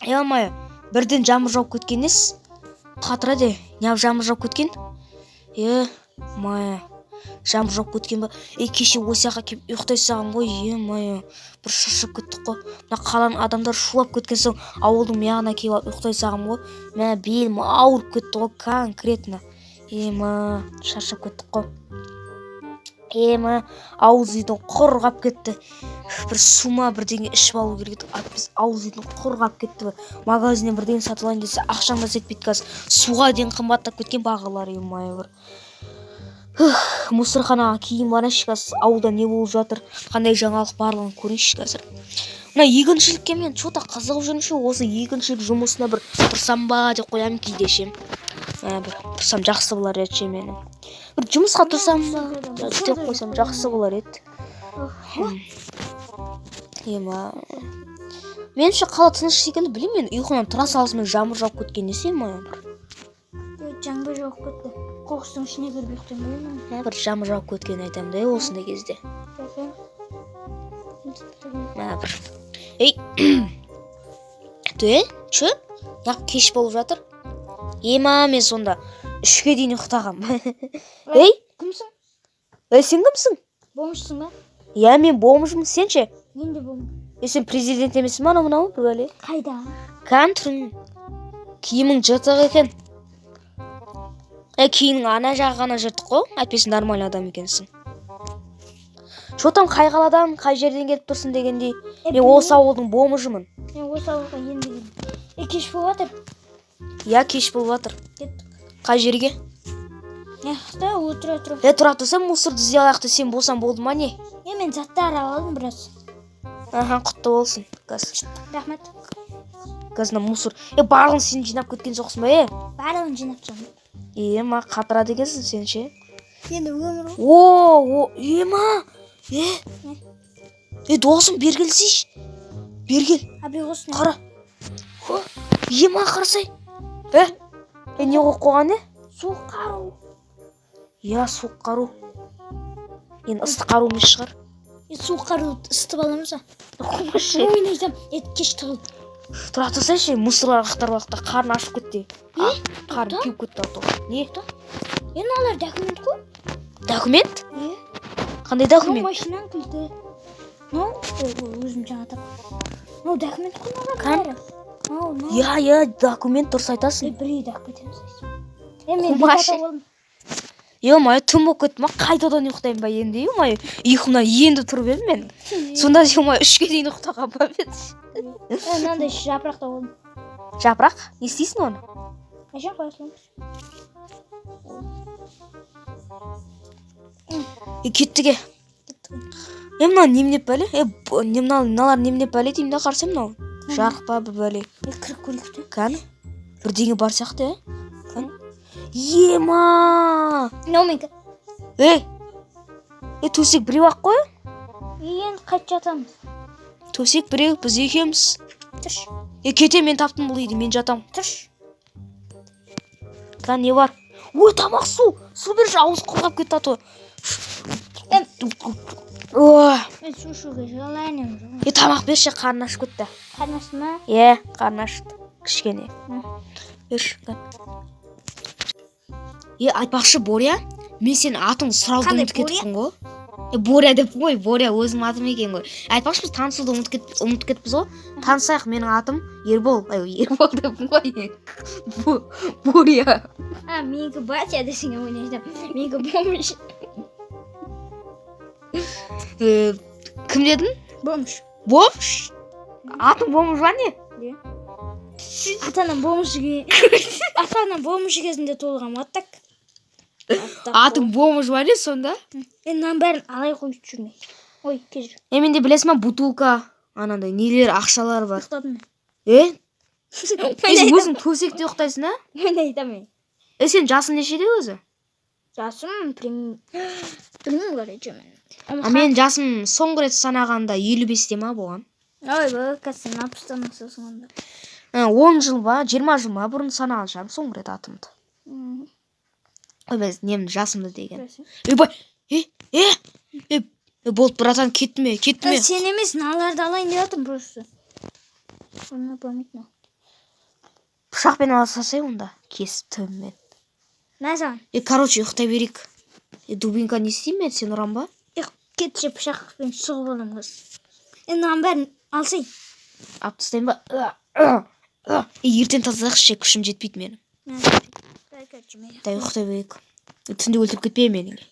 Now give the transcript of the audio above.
Ей-май, бірден жамыр жауып кеткен ес. Қатырады, неғып жамыр жауып кеткен? Май, жамыр жауып кеткен ба? Кеше осыяққа келіп ұйықтай саған ғой, май, бір шаршап кеттік қой. Мына қаланың адамдар шулап кеткен соң, ауылдың мияғына келіп ұйықтай саған ғой. Мә белім ауырып кетті ғой, конкретно. Май, шаршап кеттік қой. Ауыз үйдің құрғап кетті. Бір сума бірдеңе ішіп алу керек еді. Біз ауыз үйдің құрғап кетті. Магазиннен бірдеңе сатып алайын десе, ақшам да жетпейді қазір. Суға дейін қымбаттап кеткен бағалар, бір. Мусорханаға киім барайыншы қазір. Ауылда не болып жатыр? Қандай жаңалық барлығын көрейінші қазір. Мына егіншілікке мен что-то қызығып жүрмін. Осы егіншілік жұмысына бір тұрсам ба деп қоямын кейде ше. Бір тұрсам жақсы болар еді ше менің. Бір жұмысқа тұрсам ба деп қойсам жақсы болар еді. Меніңше қала тыныш секілді, білмеймін, мен ұйқымнан тұра салысымен жамыр жауып кеткен десе бір. Жаңбыр жауып кетті. Қоқыстың ішіне кіріп ұйықтаймын. Бір жамыр жауып кеткен айтамын да осындай кезде. Бір. Че? Яқ кеш болып жатыр. Мен сонда 3-ге дейін ұйықтағам. Кімсің? Сен кімсің? Бомжсың ба? Мен бомжмын, сен ше? Мен де бомж. Сен президент емессің ба мынау бір бәле? Қайда? Тұрың. Киімің жыртық екен. Киімің ана жағы ғана жыртық қой, әйтпесе нормальный адам екенсің. Шотам қай қаладан, қай жерден келіп тұрсың дегендей. Мен осы ауылдың бомжымын. Мен осы ауылға енді келдім. Кеш болып жатыр. Кеш болып жатыр. Қай жерге? Отыра. Тұра тұрсам мусорды іздей алайық сен болсаң болды ма не? Мен заттар алдым біраз. Құтты болсын. Рахмет. Газына мусор. Барлығын сен жинап кеткен жоқсың ба? Барлығын жинап жатырмын. Қатырады екенсің сен ше? Енді өмір ғой. Досым бергілсейші. Бергіл. Абиғосын. Қара. Қарасай. Не қойып қойған не? Суық қару. Суық қару. Енді ыстық қару емес шығар. Суық қару ыстып аламыз ба? Ойнайтам. Кеш тығыл. Тұра тұрсайшы, мусорлар ақтарбақта қарын ашып кетті. Қарын кеуіп кетті. Не? Енді алар документ қой. Документ? Қандай документ? Машинан кілті. Өзім жаңа тап. Документ қой. Документ дұрыс айтасың. Бірейді ақ кетеміз. Түн болып кетті ма? Қайтадан ұйықтаймын ба енді? Ұйқымнан енді тұрып едім мен. Сонда 3-ге дейін ұйықтаған ба мен? Мынандай жапырақта болдым. Жапырақ? Не істейсің оны? Әшен қоясың. Кеттіге. Мынау немнеп бәле? Мыналар немнеп бәле деймін да қарсы мынау. Жарық ба бір бәле. Кіріп көрейікті. Кәні? Бірдеңе бар сияқты, Менікі. Төсек біреу ақ қой? Енді қайт жатамыз. Төсек біреу, біз екеміз. Тұрш. Кете мен таптым бұл еді, мен жатам. Тұрш. Не бар? Тамақ су. Су берші, ауыз құрғап кетті аты. Мен су ішуге жалайын. Тамақ берші, қарны ашып кетті. Қарны ашты ма? Қарны ашты. Кішкене. Берші. Айтпақшы, Боря, мен сен атың сұрауды ұмытып кетіппін ғой. Боря деп қой, Боря өзім атым екен ғой. Айтпақшы, біз танысуды ұмытып кетіппіз ғой. Танысайық, менің атым Ербол. Ербол деп қой. Боря. Менікі батя десің ойнайтам. Менікі бомж. Кім дедің? Бомж. Бомж? Атың бомж ба не? Атанан бомж кезінде толғам аттак. Атың бомж ба не сонда? Мынан бәрін алай қойып жүрмей. Кез жүр. Менде білесің ба, бутылка, анандай нелер, ақшалар бар. Ұқтадым мен. Өзің төсекте ұқтайсың, а? Ойнайтам мен. Сен жасың нешеде өзі? Жасым білмеймін қарайшы мен. Мен жасым соңғы рет санағанда 55-те ма болған? Кәсін апыстан асасың онда. 10 жыл ба, 20 жыл ма бұрын санаған шығармын соңғы рет атымды. Біз немді жасымды деген. Болды, братан, кетме. Сен емес, мыналарды алайын деп жатырмын просто. Оны болмайды. Пышақпен ала салсай онда. Кесіп төбімен. Мә саған. Короче, ұйықтай берейік. Дубинка не істеймін мен, сен ұрам ба? Кетші пышақпен сұғып аламын қыз. Мынаның бәрін алсай. Алып тастайын ба? Ертең тазалақшы, күшім жетпейді менің. Дай ұйықтай берейік. Түнде өлтіріп кетпей менің.